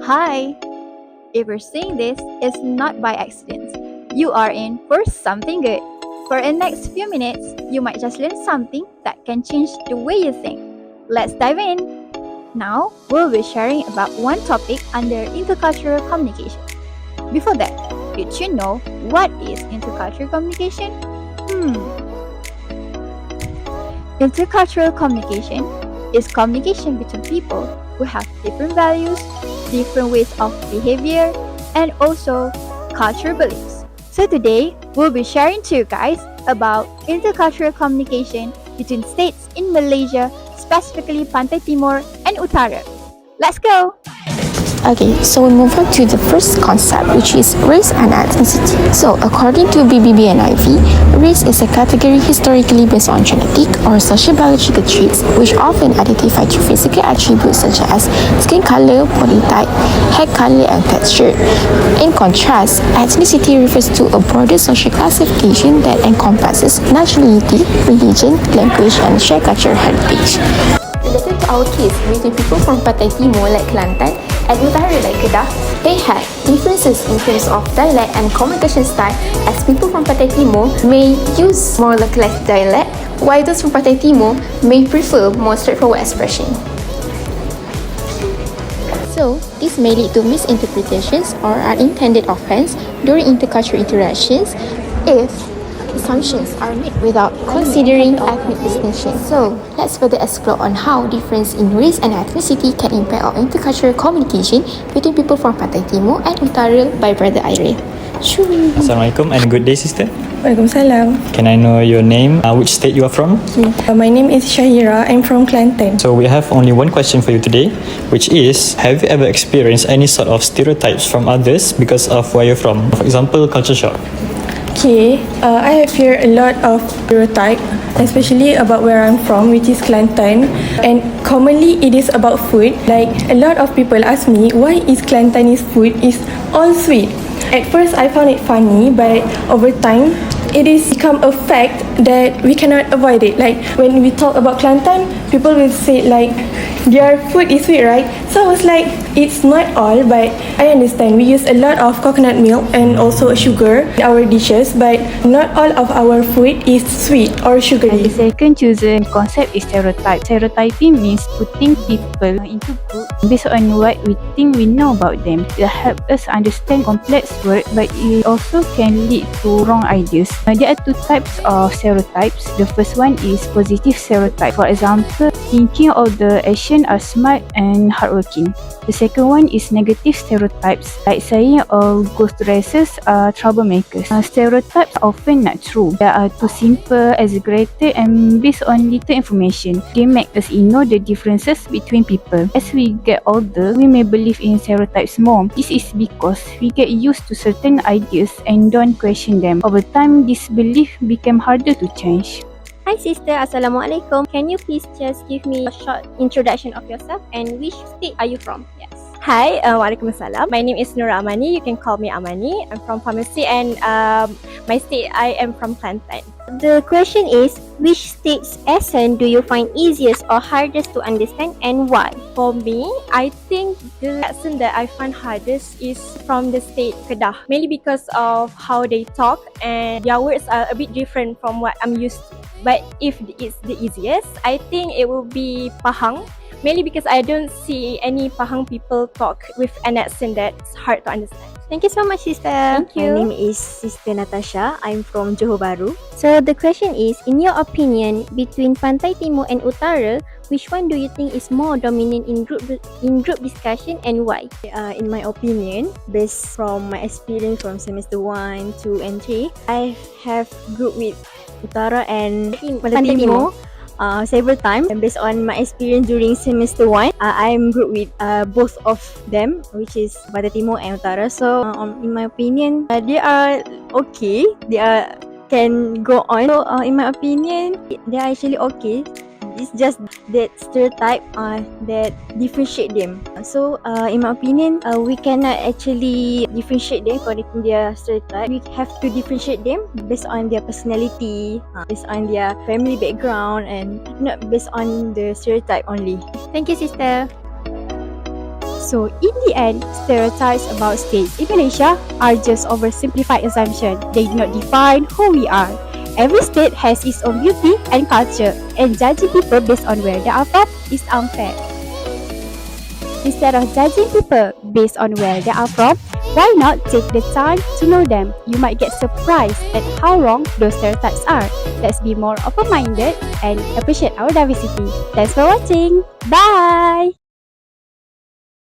Hi! If you're seeing this, it's not by accident. You are in for something good. For the next few minutes, you might just learn something that can change the way you think. Let's dive in! Now, we'll be sharing about one topic under intercultural communication. Before that, did you know what is intercultural communication? Intercultural communication is communication between people who have different values, different ways of behavior, and also cultural beliefs. So today, we'll be sharing to you guys about intercultural communication between states in Malaysia, specifically Pantai Timur and Utara. Let's go! Okay, so we move on to the first concept, which is race and ethnicity. So, according to BBBNIV, race is a category historically based on genetic or social biological traits, which often identify through physical attributes such as skin color, body type, hair color, and texture. In contrast, ethnicity refers to a broader social classification that encompasses nationality, religion, language, and shared cultural heritage. Related to our case, between people from Pantai Timur like Kelantan and Utara like Kedah, they had differences in terms of dialect and communication style, as people from Pantai Timur may use more localized dialect, while those from Pantai Timur may prefer more straightforward expression. So, this may lead to misinterpretations or unintended offense during intercultural interactions if assumptions are made without considering ethnic distinction. So, let's further explore on how difference in race and ethnicity can impact our intercultural communication between people from Pantai Timur and Utara by Brother Ayreil. Assalamualaikum and good day, sister. Waalaikumsalam. Can I know your name, which state you are from? My name is Syarah. I'm from Kelantan. So we have only one question for you today, which is, have you ever experienced any sort of stereotypes from others because of where you're from? For example, culture shock. Okay, I have heard a lot of stereotype, especially about where I'm from, which is Kelantan. And commonly it is about food. Like a lot of people ask me, why is Kelantanese food is all sweet? At first I found it funny, but over time it is become a fact that we cannot avoid it. Like when we talk about Kelantan, people will say like their food is sweet, right? So I was like, it's not all, but I understand we use a lot of coconut milk and also sugar in our dishes, but not all of our food is sweet or sugary. The second chosen concept is stereotype. Stereotyping means putting people into groups based on what we think we know about them. It helps us understand complex words, but it also can lead to wrong ideas. There are two types of stereotypes. The first one is positive stereotype. For example, thinking all the Asians are smart and hardworking. The second one is negative stereotypes, like saying all ghost races are troublemakers. Stereotypes are often not true. They are too simple, exaggerated, and based on little information. They make us ignore the differences between people. As we get older, we may believe in stereotypes more. This is because we get used to certain ideas and don't question them. Over time, this belief became harder to change. Hi sister, Assalamualaikum. Can you please just give me a short introduction of yourself and which state are you from? Yes. Hi, Waalaikumsalam. My name is Nur Amani. You can call me Amani. I'm from pharmacy and my state, I am from Kelantan. The question is, which state's accent do you find easiest or hardest to understand and why? For me, I think the accent that I find hardest is from the state Kedah. Mainly because of how they talk and their words are a bit different from what I'm used to. But if it's the easiest, I think it will be Pahang. Mainly because I don't see any Pahang people talk with an accent that's hard to understand. Thank you so much sister. Thank you. My name is Sister Natasha. I'm from Johor Bahru. So the question is, in your opinion, between Pantai Timur and Utara, which one do you think is more dominant in group discussion and why? In my opinion, based from my experience from semester 1, 2 and 3, I have grouped with Utara and Pantai Timur several times, and based on my experience during semester 1, I'm grouped with both of them, which is Pantai Timur and Utara. So in my opinion, they are okay, can go on. So in my opinion, they are actually okay. It's just that stereotype that differentiate them. So in my opinion, we cannot actually differentiate them according to their stereotype. We have to differentiate them based on their personality, based on their family background, and not based on the stereotype only. Thank you sister. So in the end, stereotypes about states in Malaysia are just oversimplified assumptions. They do not define who we are. Every state has its own beauty and culture, and judging people based on where they are from is unfair. Instead of judging people based on where they are from, why not take the time to know them? You might get surprised at how wrong those stereotypes are. Let's be more open-minded and appreciate our diversity. Thanks for watching. Bye!